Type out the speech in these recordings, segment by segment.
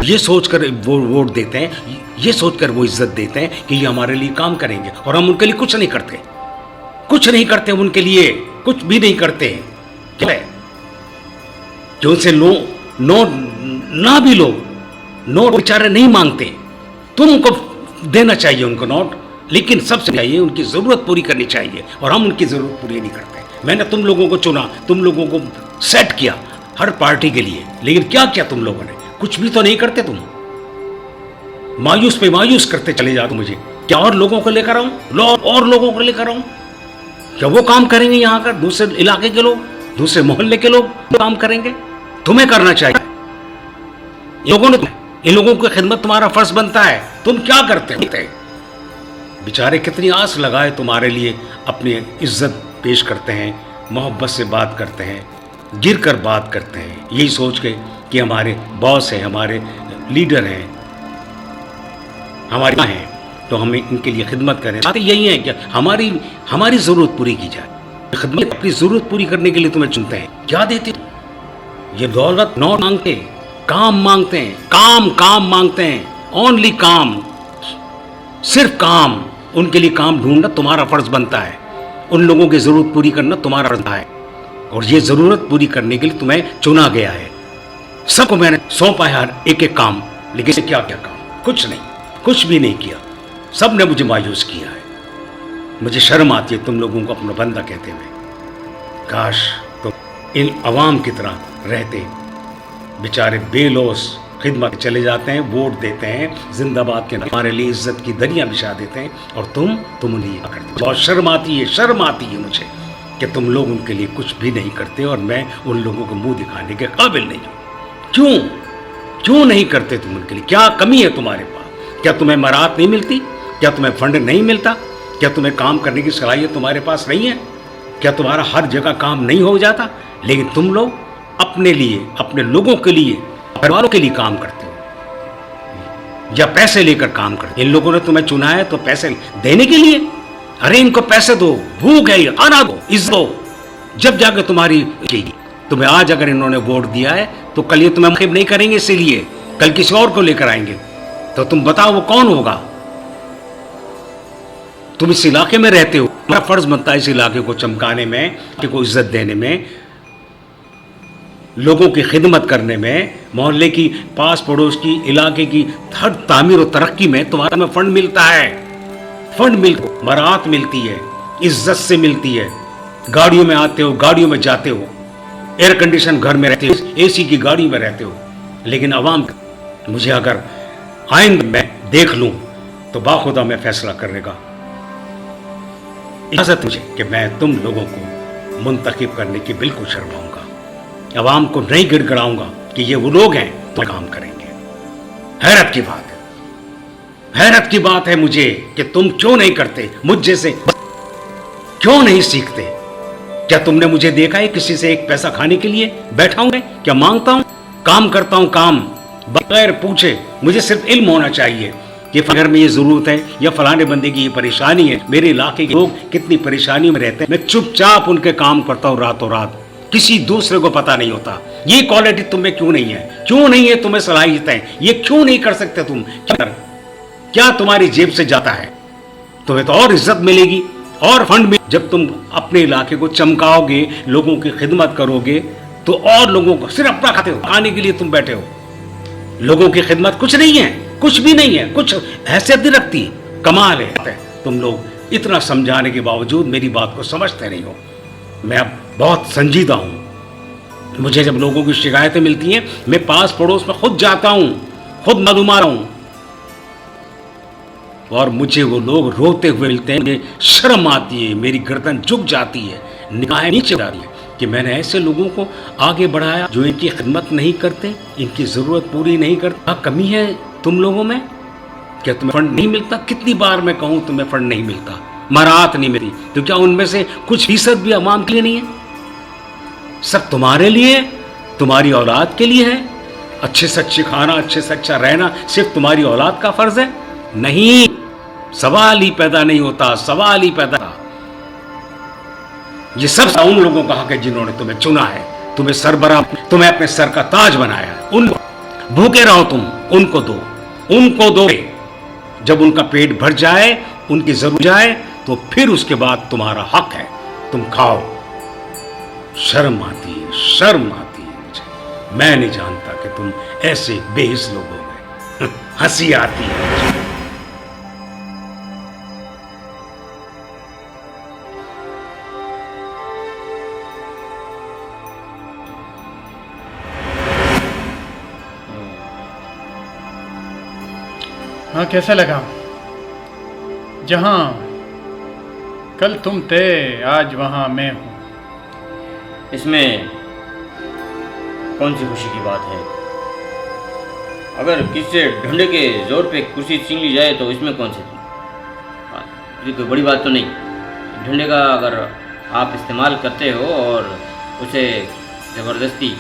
یہ سوچ کر وہ ووٹ دیتے ہیں، یہ سوچ کر وہ عزت دیتے ہیں کہ یہ ہمارے لیے کام کریں گے، اور ہم ان کے لیے کچھ نہیں کرتے، کچھ نہیں کرتے ان کے لیے، کچھ بھی نہیں کرتے. کیا ہے کہ ان سے نوٹ نہ بھی لو، نوٹ بیچارے نہیں مانگتے، تم کو دینا چاہیے ان کو نوٹ، لیکن سب سے چاہیے ان کی ضرورت پوری کرنی چاہیے، اور ہم ان کی ضرورت پوری نہیں کرتے. میں نے تم لوگوں کو چنا، تم لوگوں کو سیٹ کیا ہر پارٹی کے لیے، لیکن کیا کیا تم لوگوں نے؟ کچھ بھی تو نہیں کرتے. تم مایوس پہ مایوس کرتے چلے جاتے. مجھے کیا اور لوگوں کو لے کر آؤں، اور لوگوں کو لے کر آؤں؟ کیا وہ کام کریں گے یہاں کا؟ دوسرے علاقے کے لوگ، دوسرے محلے کے لوگ کام کریں گے؟ تمہیں کرنا چاہیے. ان لوگوں کی خدمت تمہارا فرض بنتا ہے. تم کیا کرتے ہیں؟ بیچارے کتنی آس لگائے تمہارے لیے، اپنی عزت پیش کرتے ہیں، محبت سے بات کرتے ہیں، گر کر بات کرتے ہیں، یہی سوچ کے کہ ہمارے باس ہیں، ہمارے لیڈر ہیں، ہمارے ہیں، تو ہمیں ان کے لیے خدمت کریں. یہی ہے کہ ہماری ضرورت پوری کی جائے. خدمت اپنی ضرورت پوری کرنے کے لیے تمہیں چنتے ہیں. کیا دیتے؟ یہ دولت نوٹ مانگتے، کام مانگتے ہیں، کام مانگتے ہیں، اونلی کام، صرف کام. ان کے لیے کام ڈھونڈنا تمہارا فرض بنتا ہے، ان لوگوں کی ضرورت پوری کرنا تمہارا فرض ہے، اور یہ ضرورت پوری کرنے کے لیے تمہیں چنا گیا ہے. سب کو میں نے سونپا ہے ایک ایک کام، لیکن کیا کام؟ کچھ نہیں، کچھ بھی نہیں کیا. سب نے مجھے مایوس کیا ہے. مجھے شرم آتی ہے تم لوگوں کو اپنا بندہ کہتے ہوئے. کاش تم ان عوام کی طرح رہتے. بیچارے بے لوث خدمت چلے جاتے ہیں، ووٹ دیتے ہیں، زندہ باد کے ہمارے لیے عزت کی دریا بچھا دیتے ہیں، اور تم انہیں کرتے. بہت شرم آتی ہے مجھے کہ تم لوگ ان کے لیے کچھ بھی نہیں کرتے، اور میں ان لوگوں کو منہ دکھانے کے قابل نہیں ہوں. کیوں نہیں کرتے تم ان کے لیے؟ کیا کمی ہے تمہارے پاس؟ کیا تمہیں مراعات نہیں ملتی؟ کیا تمہیں فنڈ نہیں ملتا؟ کیا تمہیں کام کرنے کی صلاحیت تمہارے پاس نہیں ہے؟ کیا تمہارا ہر جگہ کام نہیں ہو جاتا؟ لیکن تم لوگ اپنے لیے، اپنے لوگوں کے لیے، پریواروں کے لیے کام کرتے ہو، یا پیسے لے کر کام کرتے. ان لوگوں نے تمہیں چنا ہے تو پیسے دینے کے لیے. ارے ان کو پیسے دو، بھوک ہے، کھانا دو، عزت دو، جب جا کے تمہاری تمہیں آج اگر انہوں نے ووٹ دیا ہے تو کل یہ تمہیں منتخب نہیں کریں گے، اسی لیے کل کسی اور کو لے کر آئیں گے. تو تم بتاؤ وہ کون ہوگا؟ تم اس علاقے میں رہتے ہو، تمہارا فرض بنتا ہے اس علاقے کو چمکانے میں، کو عزت دینے میں، لوگوں کی خدمت کرنے میں، محلے کی، پاس پڑوس کی، علاقے کی ہر تعمیر و ترقی میں تمہارا میں فنڈ ملتا ہے. مراعات ملتی ہے، عزت سے ملتی ہے. گاڑیوں میں آتے ہو، گاڑیوں میں جاتے ہو، ایئر کنڈیشن گھر میں رہتے ہو، اے سی کی گاڑی میں رہتے ہو. لیکن عوام مجھے اگر آئندہ میں دیکھ لوں تو باخدا میں فیصلہ کرنے کا اجازت مجھے کہ میں تم لوگوں کو منتخب کرنے کی بالکل شرماؤں گا. عوام کو نہیں گڑ گڑاؤں گا کہ یہ وہ لوگ ہیں تو کام کریں گے. حیرت کی بات ہے مجھے کہ تم کیوں نہیں کرتے، مجھ جیسے کیوں نہیں سیکھتے. کیا تم نے مجھے دیکھا ہے کسی سے ایک پیسہ کھانے کے لیے بیٹھا ہوں؟ کیا مانگتا ہوں؟ کام کرتا ہوں، کام بغیر پوچھے. مجھے صرف علم ہونا چاہیے کہ گھر میں یہ ضرورت ہے یا فلانے بندے کی یہ پریشانی ہے. میرے علاقے کے لوگ کتنی پریشانیوں میں رہتے ہیں، میں چپ چاپ ان کے کام کرتا ہوں راتوں رات، کسی دوسرے کو پتا نہیں ہوتا. یہ کوالٹی تم میں کیوں نہیں ہے؟ کیوں نہیں ہے تمہیں صلاحیتیں؟ یہ کیوں نہیں کر سکتے تم؟ کیا تمہاری جیب سے جاتا ہے؟ تمہیں تو اور عزت ملے گی اور فنڈ ملے. جب تم اپنے علاقے کو چمکاؤ گے، لوگوں کی خدمت کرو گے، تو اور لوگوں کو صرف اپنا کھاتے ہو، کھانے کے لیے تم بیٹھے ہو. لوگوں کی خدمت کچھ نہیں ہے، کچھ بھی نہیں ہے، کچھ حیثیت نہیں رکھتی. کمال ہے تم لوگ اتنا سمجھانے کے باوجود میری بات کو سمجھتے نہیں ہو. میں اب بہت سنجیدہ ہوں. مجھے جب لوگوں کی شکایتیں ملتی ہیں میں پاس پڑوس میں خود جاتا ہوں، خود معلومات ہوں، اور مجھے وہ لوگ روتے ہوئے ملتے ہیں. مجھے شرم آتی ہے، میری گردن جھک جاتی ہے، نگاہیں نیچے جاتی ہیں کہ میں نے ایسے لوگوں کو آگے بڑھایا جو ان کی خدمت نہیں کرتے، ان کی ضرورت پوری نہیں کرتے. کیا کمی ہے تم لوگوں میں؟ کیا تمہیں فنڈ نہیں ملتا؟ کتنی بار میں کہوں تمہیں فنڈ نہیں ملتا، مراعات نہیں ملتی، تو کیا ان میں سے کچھ فیصد بھی عوام کے لیے نہیں ہے؟ سب تمہارے لیے، تمہاری اولاد کے لیے ہے. اچھے سے اچھے کھانا، اچھے سے اچھا رہنا صرف تمہاری اولاد کا فرض ہے؟ نہیں، سوال ہی پیدا نہیں ہوتا، سوال ہی پیدا. یہ سب ان لوگوں کا حق ہے جنہوں نے تمہیں چنا ہے، تمہیں سربراہ، تمہیں اپنے سر کا تاج بنایا ہے. ان بھوکے رہو تم. ان کو دو. جب ان کا پیٹ بھر جائے, ان کی ضرورت جائے, تو پھر اس کے بعد تمہارا حق ہے, تم کھاؤ. شرم آتی ہے مجھے. میں نہیں جانتا کہ تم ایسے بے حس لوگ ہو گئے. ہنسی آتی ہے مجھے. ہاں کیسا لگا؟ جہاں کل تم تھے آج وہاں میں ہوں. اس میں کون سی خوشی کی بات ہے؟ اگر کسی سے ڈنڈے کے زور پہ کرسی چھین لی جائے تو اس میں کون سی بات؟ یہ کوئی بڑی بات تو نہیں. ڈنڈے کا اگر آپ استعمال کرتے ہو اور اسے زبردستی،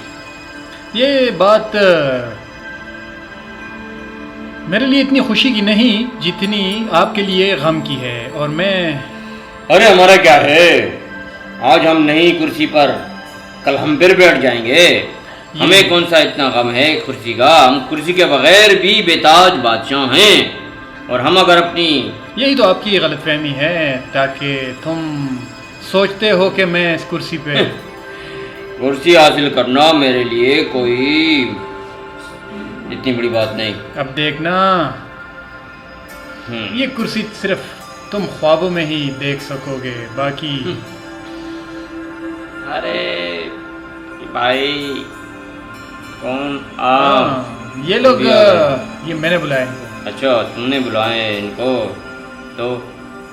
یہ بات میرے لیے اتنی خوشی کی نہیں جتنی آپ کے لیے غم کی ہے. اور میں ارے ہمارا کیا ہے، آج ہم نہیں کرسی پر، کل ہم پھر بیٹھ جائیں گے. ہمیں کون سا اتنا غم ہے کرسی کا؟ ہم کرسی کے بغیر بھی بے تاج بادشاہ ہیں. اور ہم اگر اپنی، یہی تو آپ کی غلط فہمی ہے، تاکہ تم سوچتے ہو کہ میں اس کرسی پہ کرسی حاصل کرنا میرے لیے کوئی اتنی بڑی بات نہیں. اب دیکھنا، یہ کرسی صرف تم خوابوں میں ہی دیکھ سکو گے، باقی ارے بھائی کون یہ لوگ، یہ میں نے بلایا ان کو. اچھا تم نے بلائے ان کو، تو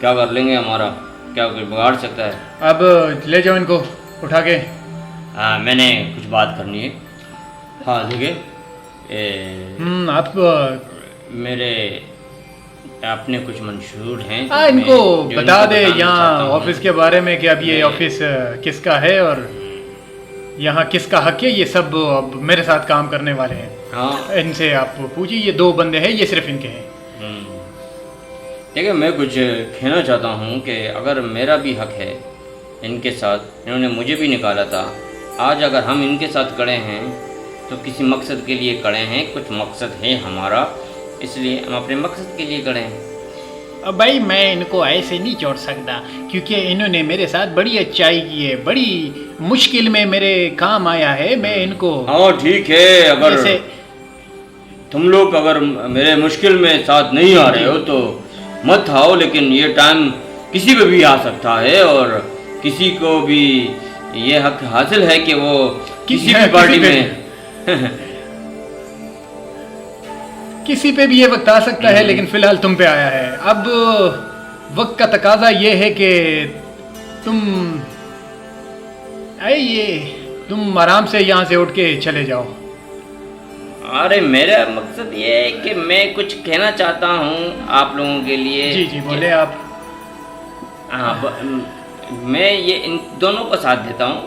کیا کر لیں گے؟ ہمارا کیا کوئی بگاڑ سکتا ہے؟ اب لے جاؤ ان کو اٹھا کے. ہاں میں نے کچھ بات کرنی ہے. ہاں دیکھیے، آپ میرے اپنے کچھ منشور ہیں ان کو جو بتا دے بتانا یہاں چاہتا ہوں. آفس کے بارے میں کہ اب یہ آفس کس کا ہے اور یہاں کس کا حق ہے. یہ سب اب میرے ساتھ کام کرنے والے ہیں. ہاں ان سے آپ پوچھیے، یہ 2 بندے ہیں، یہ صرف ان کے ہیں. دیکھیں میں کچھ کہنا چاہتا ہوں کہ اگر میرا بھی حق ہے ان کے ساتھ، انہوں نے مجھے بھی نکالا تھا. آج اگر ہم ان کے ساتھ کڑے ہیں تو کسی مقصد کے لیے کڑے ہیں. کچھ مقصد ہے ہمارا، اس لیے ہم اپنے مقصد کے لیے کڑے ہیں. اب بھائی میں ان کو ایسے نہیں چھوڑ سکتا، کیونکہ انہوں نے میرے ساتھ بڑی اچائی کی ہے، بڑی مشکل میں میرے کام آیا ہے. میں ان کو ہاں ٹھیک ہے، اگر تم لوگ اگر میرے مشکل میں ساتھ نہیں آ رہے ہو تو مت آؤ. لیکن یہ ٹائم کسی پہ بھی آ سکتا ہے، اور کسی کو بھی یہ حق حاصل ہے کہ وہ کسی بھی پارٹی میں کسی پہ بھی یہ وقت آ سکتا ہے. لیکن فی الحال تم پہ آیا ہے. اب وقت کا تقاضا یہ ہے کہ تم آرام سے یہاں سے اٹھ کے چلے جاؤ. ارے میرا مقصد یہ ہے کہ میں کچھ کہنا چاہتا ہوں آپ لوگوں کے لیے. جی بولے آپ. میں یہ ان دونوں کا ساتھ دیتا ہوں.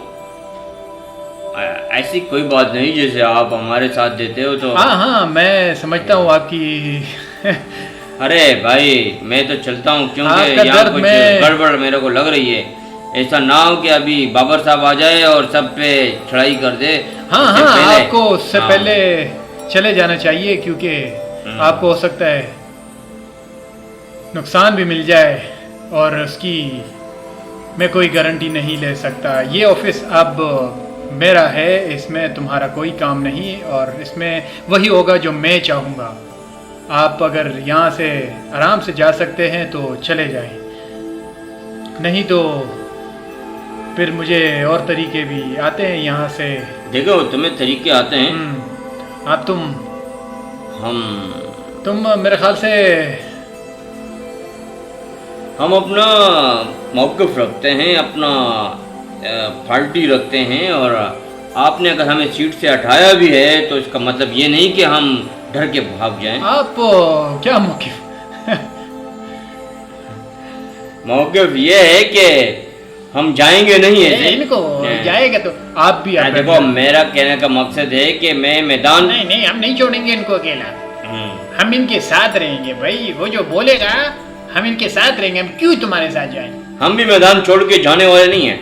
ایسی کوئی بات نہیں جیسے آپ ہمارے ساتھ دیتے ہو تو. ہاں میں سمجھتا ہوں آپ کی. ارے بھائی میں تو چلتا ہوں، کیونکہ یہاں کچھ گڑبڑ میرے کو لگ رہی ہے. ایسا نہ ہو کہ ابھی بابر صاحب آ جائے اور سب پہ چڑھائی کر دے. ہاں آپ کو اس سے پہلے چلے جانا چاہیے، کیونکہ آپ کو ہو سکتا ہے نقصان بھی مل جائے، اور اس کی میں کوئی گارنٹی نہیں لے سکتا. یہ آفس اب میرا ہے، اس میں تمہارا کوئی کام نہیں، اور اس میں وہی ہوگا جو میں چاہوں گا. آپ اگر یہاں سے آرام سے جا سکتے ہیں تو چلے جائیں، نہیں تو پھر مجھے اور طریقے بھی آتے ہیں یہاں سے. دیکھو تمہیں طریقے آتے ہیں. اب تم میرے خیال سے ہم اپنا موقف رکھتے ہیں، اپنا پارٹی رکھتے ہیں، اور آپ نے اگر ہمیں سیٹ سے ہٹایا بھی ہے تو اس کا مطلب یہ نہیں کہ ہم ڈر کے بھاگ جائیں. آپ کیا موقف؟ موقف یہ ہے کہ ہم جائیں گے نہیں ایسے. ان کو جائے گا تو آپ بھی دیکھو میرا کہنے کا مقصد ہے کہ میں میدان نہیں ہم نہیں چھوڑیں گے ان کو اکیلا. ہم ان کے ساتھ رہیں گے بھائی. وہ جو بولے گا ہم ان کے ساتھ رہیں گے. ہم کیوں تمہارے ساتھ جائیں؟ ہم بھی میدان چھوڑ کے جانے والے نہیں ہیں.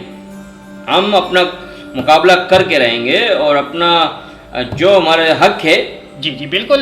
ہم اپنا مقابلہ کر کے رہیں گے، اور اپنا جو ہمارے حق ہے. جی بالکل.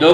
2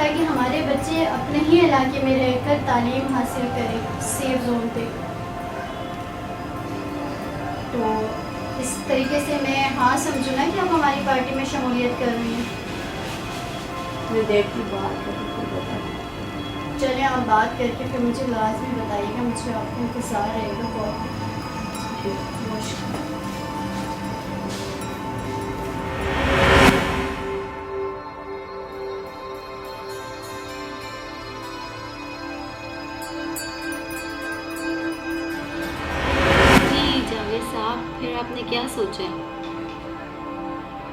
تاکہ ہمارے بچے اپنے ہی علاقے میں رہ کر تعلیم حاصل کریں سیف زون پہ. تو اس طریقے سے میں ہاں سمجھوں نا کہ آپ ہماری پارٹی میں شمولیت کر رہی ہیں. میں دیکھتی بات کر کے بتا. چلیں آپ بات کر کے پھر مجھے لازمی بتائیے گا, مجھے آپ کو انتظار رہے گا بہت. مشکل. جی جاوید صاحب, پھر آپ نے کیا سوچا ہے؟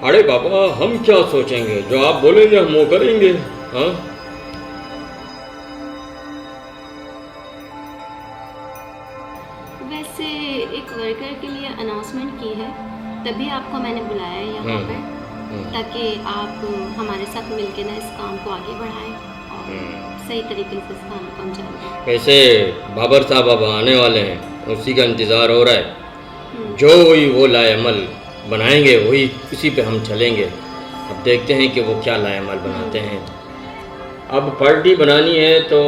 ارے بابا ہم کیا سوچیں گے, جو آپ بولیں گے ہم وہ کریں گے. ہاں ویسے ایک ورکر کے لیے اناؤنسمنٹ کی ہے, تبھی آپ کو میں نے بلایا ہے یہاں پر, تاکہ آپ ہمارے ساتھ مل کے نا اس کام کو آگے بڑھائیں اور صحیح طریقے سے اس کام کو انجام دیں. ویسے بابر صاحب اب آنے والے ہیں, اسی کا انتظار ہو رہا ہے. جو وہی وہ لائے عمل بنائیں گے وہی اسی پہ ہم چلیں گے. اب دیکھتے ہیں کہ وہ کیا لائے عمل بناتے ہیں. اب پارٹی بنانی ہے تو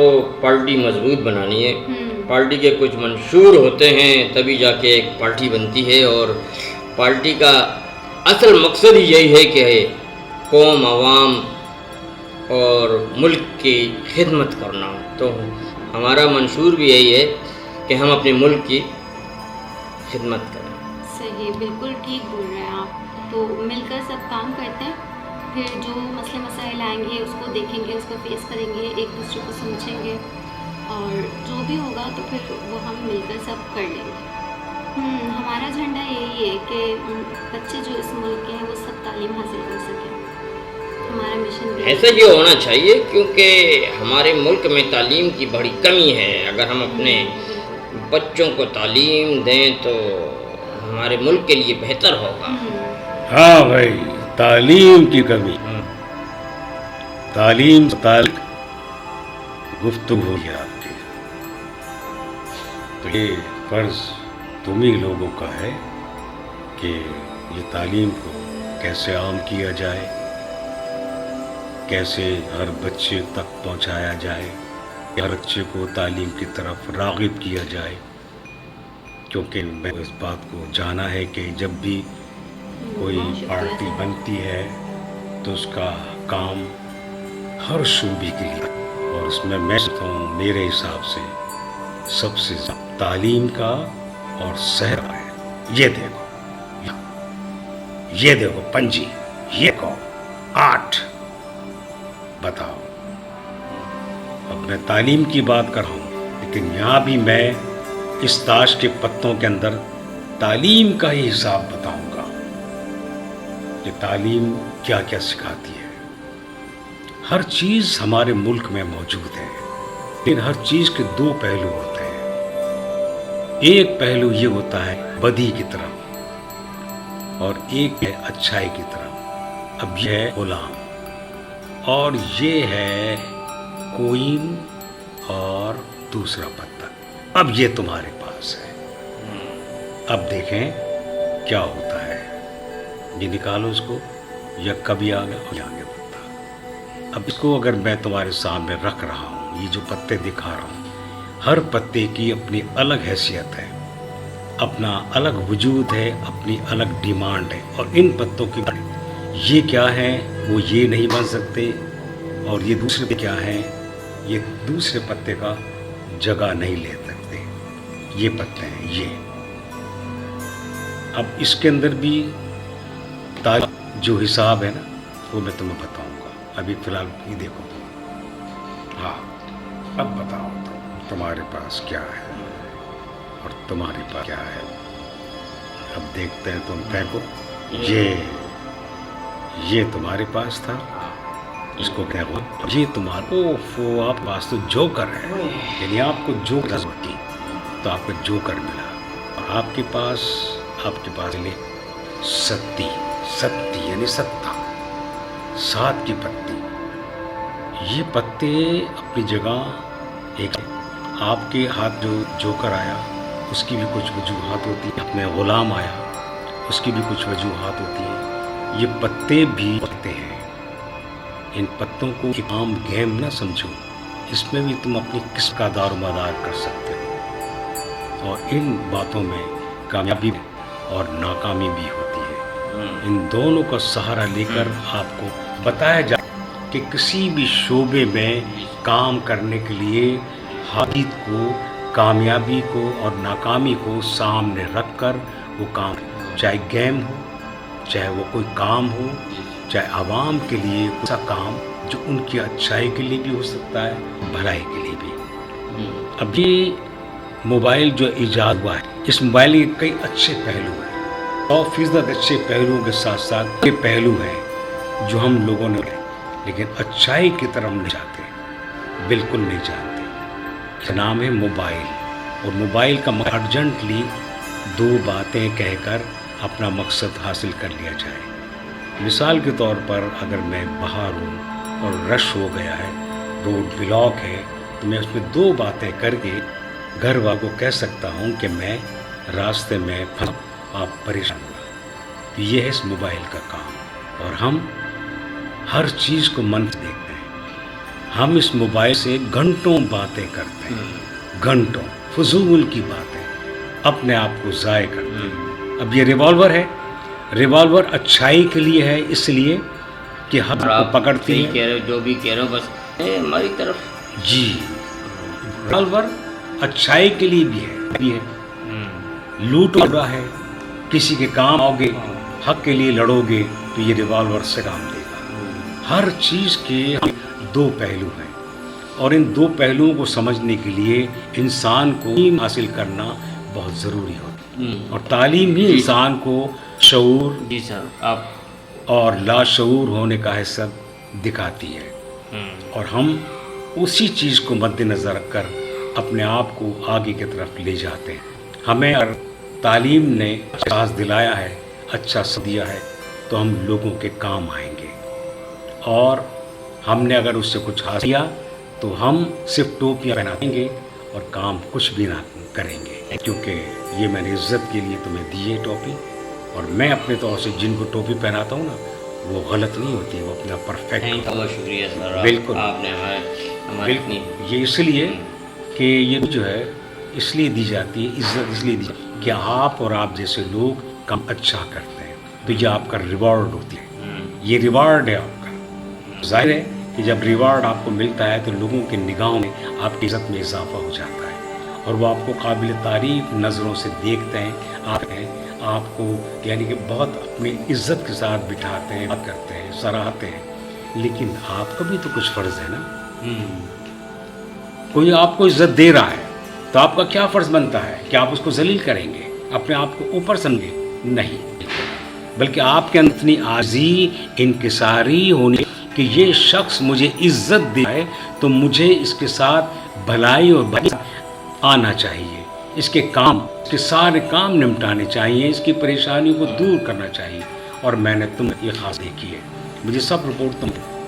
پارٹی مضبوط بنانی ہے. پارٹی کے کچھ منشور ہوتے ہیں تبھی جا کے ایک پارٹی بنتی ہے, اور پارٹی کا اصل مقصد ہی یہی ہے کہ قوم, عوام اور ملک کی خدمت کرنا. تو ہمارا منشور بھی یہی ہے کہ ہم اپنے ملک کی خدمت کریں. صحیح, بالکل ٹھیک بول رہے ہیں آپ. تو مل کر سب کام کرتے ہیں, پھر جو مسئلے مسائل آئیں گے اس کو دیکھیں گے, اس کو فیس کریں گے, ایک دوسرے کو سمجھیں گے, اور جو بھی ہوگا تو پھر وہ ہم مل کر سب کر لیں گے. ہمارا جھنڈا یہی ہے کہ بچے جو اس ملک کے ہیں وہ سب تعلیم حاصل کر سکیں. ہمارا مشن بھی ایسا یہ ہونا چاہیے, کیونکہ ہمارے ملک میں تعلیم کی بڑی کمی ہے. اگر ہم اپنے بچوں کو تعلیم دیں تو ہمارے ملک کے لیے بہتر ہوگا. ہاں بھائی, تعلیم کی کمی, تعلیم تعلق گفتگو ہے آپ کی. تو یہ فرض تم ہی لوگوں کا ہے کہ یہ تعلیم کو کیسے عام کیا جائے, کیسے ہر بچے تک پہنچایا جائے, ہر بچے کو تعلیم کی طرف راغب کیا جائے. کیونکہ میں اس بات کو جانا ہے کہ جب بھی کوئی پارٹی بنتی ہے تو اس کا کام ہر شعبے کے لیے, اور اس میں سمجھتا ہوں میرے حساب سے سب سے زیادہ تعلیم کا اور صحت کا ہے. یہ دیکھو پنجی, یہ کو 8 بتاؤ. اب میں تعلیم کی بات کر رہا ہوں, لیکن یہاں بھی میں اس تاش کے پتوں کے اندر تعلیم کا ہی حساب بتاؤں گا کہ تعلیم کیا کیا سکھاتی ہے. ہر چیز ہمارے ملک میں موجود ہے, لیکن ہر چیز کے 2 پہلو ہوتے ہیں. ایک پہلو یہ ہوتا ہے بدی کی طرف, اور ایک ہے اچھائی کی طرف. اب یہ ہے غلام, اور یہ ہے کوئن اور دوسرا پتہ. اب یہ تمہارے پاس ہے. اب دیکھیں کیا ہوتا ہے. یہ نکالو اس کو, یا کبھی آگے ہو جائیں گے پتہ. اب اس کو اگر میں تمہارے سامنے رکھ رہا ہوں, یہ جو پتے دکھا رہا ہوں, ہر پتے کی اپنی الگ حیثیت ہے, اپنا الگ وجود ہے, اپنی الگ ڈیمانڈ ہے. اور ان پتوں کی یہ کیا ہے, وہ یہ نہیں بن سکتے, اور یہ دوسرے کیا ہیں, یہ دوسرے پتے کا جگہ نہیں لے سکتے. یہ پتے ہیں یہ. اب اس کے اندر بھی جو حساب ہے نا وہ میں تمہیں بتاؤں گا. ابھی فی الحال یہ دیکھو تم. ہاں اب بتاؤ تمہارے پاس کیا ہے اور تمہارے پاس کیا ہے. اب دیکھتے ہیں, تم پھینکو. یہ تمہارے پاس تھا, اس کو کیا ہوا, یہ تمہارا آپ پاس تو جوکر ہے, یعنی آپ کو جوکر ضرورت تھی تو آپ کو جوکر ملا. اور آپ کے پاس لے ستی یعنی 7 کی پتی. یہ پتے اپنی جگہ ایک. آپ کے ہاتھ جو جوکر آیا اس کی بھی کچھ وجوہات ہوتی ہیں, اپنے غلام آیا اس کی بھی کچھ وجوہات ہوتی ہیں. یہ پتے بھی پتے ہیں, ان پتوں کو ایک عام گیم نہ سمجھو، اس میں بھی تم اپنی قسم کا دار و مدار کر سکتے ہو، اور ان باتوں میں کامیابی اور ناکامی بھی ہوتی ہے۔ ان دونوں کا سہارا لے کر آپ کو بتایا جائے کہ کسی بھی شعبے میں کام کرنے کے لیے حقیقت کو، کامیابی کو اور ناکامی کو سامنے رکھ کر وہ کام، چاہے گیم ہو، چاہے وہ کوئی کام ہو، چاہے عوام کے لیے ایسا کام جو ان کی اچھائی کے لیے بھی ہو سکتا ہے، بھلائی کے لیے بھی۔ اب یہ موبائل جو ایجاد ہوا ہے، اس موبائل کے کئی اچھے پہلو ہیں، 100% اچھے پہلوؤں کے ساتھ ساتھ یہ پہلو ہیں جو ہم لوگوں نے، لیکن اچھائی کی طرف نہیں جاتے، بالکل نہیں جانتے۔ اس کا نام ہے موبائل، اور موبائل کا ارجنٹلی 2 باتیں کہہ کر اپنا مقصد حاصل کر لیا جائے۔ مثال کے طور پر اگر میں باہر ہوں اور رش ہو گیا ہے، روڈ بلاک ہے، تو میں اس میں 2 باتیں کر کے گھر والوں کو کہہ سکتا ہوں کہ میں راستے میں آپ پریشان ہوں۔ تو یہ ہے اس موبائل کا کام، اور ہم ہر چیز کو من سے دیکھتے ہیں۔ ہم اس موبائل سے گھنٹوں باتیں کرتے ہیں، گھنٹوں فضول کی باتیں، اپنے آپ کو ضائع کرتے ہیں۔ اب یہ ریوالور ہے، ریوالور اچھائی کے لیے ہے، اس لیے کہ ہم کو پکڑتی ہے، جو بھی کہہ رہے ہو بس ہماری طرف جی ریوالور اچھائی کے لیے بھی ہے، لوٹ رہا ہے، کسی کے کام آؤ گے، حق کے لیے لڑو گے تو یہ ریوالور سے کام دے گا۔ ہر چیز کے 2 پہلو ہیں، اور ان 2 پہلوؤں کو سمجھنے کے لیے انسان کو تعلیم حاصل کرنا بہت ضروری ہوتا ہے، اور تعلیم ہی انسان کو شعور جی سر آپ اور لاشعور ہونے کا حیثیت دکھاتی ہے، اور ہم اسی چیز کو مد نظر رکھ کر اپنے آپ کو آگے کی طرف لے جاتے ہیں۔ ہمیں اگر تعلیم نے احساس دلایا ہے، اچھا دیا ہے، تو ہم لوگوں کے کام آئیں گے، اور ہم نے اگر اس سے کچھ حاصل کیا تو ہم صرف ٹوپیاں پہنائیں گے اور کام کچھ بھی نہ کریں گے، کیونکہ یہ میں نے عزت کے لیے تمہیں دی ہے ٹوپی، اور میں اپنے طور سے جن کو ٹوپی پہناتا ہوں نا وہ غلط نہیں ہوتی، وہ اپنا پرفیکٹ۔ بہت شکریہ سر، بالکل آپ نے بالکل، یہ اس لیے کہ یہ جو ہے اس لیے دی جاتی ہے، عزت اس لیے دی جاتی ہے کہ آپ اور آپ جیسے لوگ کام اچھا کرتے ہیں، تو یہ آپ کا ریوارڈ ہوتی ہے، یہ ریوارڈ ہے آپ کا۔ ظاہر ہے کہ جب ریوارڈ آپ کو ملتا ہے تو لوگوں کی نگاہوں میں آپ کی عزت میں اضافہ ہو جاتا ہے، اور وہ آپ کو قابل تعریف نظروں سے دیکھتے ہیں، آپ کو یعنی کہ بہت اپنی عزت کے ساتھ بٹھاتے ہیں، بات کرتے ہیں، سراہتے ہیں۔ لیکن آپ کا بھی تو کچھ فرض ہے نا، کوئی آپ کو عزت دے رہا ہے تو آپ کا کیا فرض بنتا ہے کہ آپ اس کو ذلیل کریں گے، اپنے آپ کو اوپر سمجھیں؟ نہیں، بلکہ آپ کے اندر اتنی عاجزی، انکساری ہونی کہ یہ شخص مجھے عزت دے ہے تو مجھے اس کے ساتھ بھلائی اور بھلائی آنا چاہیے، اس کے کام، اس کے سارے کام نمٹانے چاہیے، اس کی پریشانیوں کو دور کرنا چاہیے۔ اور میں نے تم یہ خاص دیکھی ہے، مجھے سب رپورٹ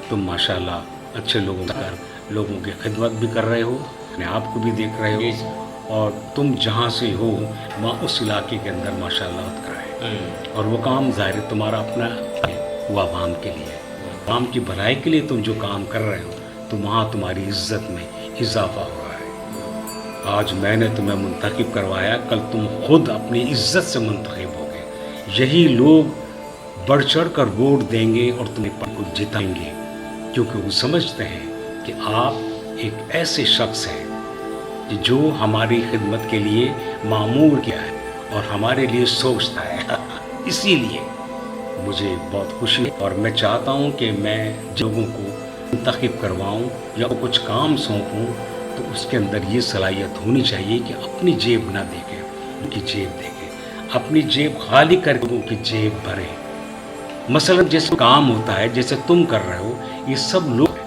تم ماشاءاللہ اچھے لوگوں کر لوگوں کی خدمت بھی کر رہے ہو، اپنے آپ کو بھی دیکھ رہے ہو، اور تم جہاں سے ہو وہاں اس علاقے کے اندر ماشاءاللہ کر رہے ہیں، اور وہ کام ظاہر ہے تمہارا اپنا ہے، وہ عوام کے لیے، عوام کی بھلائی کے لیے تم جو کام کر رہے ہو تو وہاں تمہاری عزت میں اضافہ ہو رہا ہے۔ آج میں نے تمہیں منتخب کروایا، کل تم خود اپنی عزت سے منتخب ہو گے، یہی لوگ بڑھ چڑھ کر ووٹ دیں گے اور تمہیں پر کو جتائیں گے، کیونکہ وہ سمجھتے ہیں کہ آپ ایک ایسے شخص ہیں جو ہماری خدمت کے لیے معمور کیا ہے اور ہمارے لیے سوچتا ہے۔ اسی لیے مجھے بہت خوشی ہے، اور میں چاہتا ہوں کہ میں لوگوں کو منتخب کرواؤں یا کچھ کام سونپوں تو اس کے اندر یہ صلاحیت ہونی چاہیے کہ اپنی جیب نہ دیکھیں، ان کی جیب دیکھیں، اپنی جیب خالی کر کے ان کی جیب بھریں۔ مثلا جیسے کام ہوتا ہے، جیسے تم کر رہے ہو، یہ سب لوگ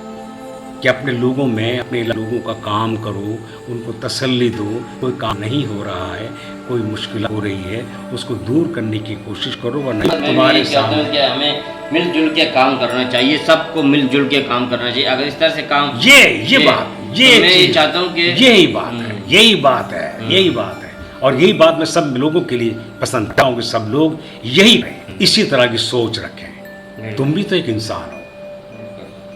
کہ اپنے لوگوں میں اپنے لوگوں کا کام کرو، ان کو تسلی دو، کوئی کام نہیں ہو رہا ہے، کوئی مشکل ہو رہی ہے، اس کو دور کرنے کی کوشش کرو، ورنہ تمہارے سامنے کہ ہمیں مل جل کے کام کرنا چاہیے، سب کو مل جل کے کام کرنا چاہیے۔ اگر اس طرح سے کام یہ بات، میں چاہتا ہوں کہ یہی بات ہے، اور یہی بات میں سب لوگوں کے لیے پسند کرتا ہوں کہ سب لوگ یہی اسی طرح کی سوچ رکھیں۔ تم بھی تو ایک انسان ہو،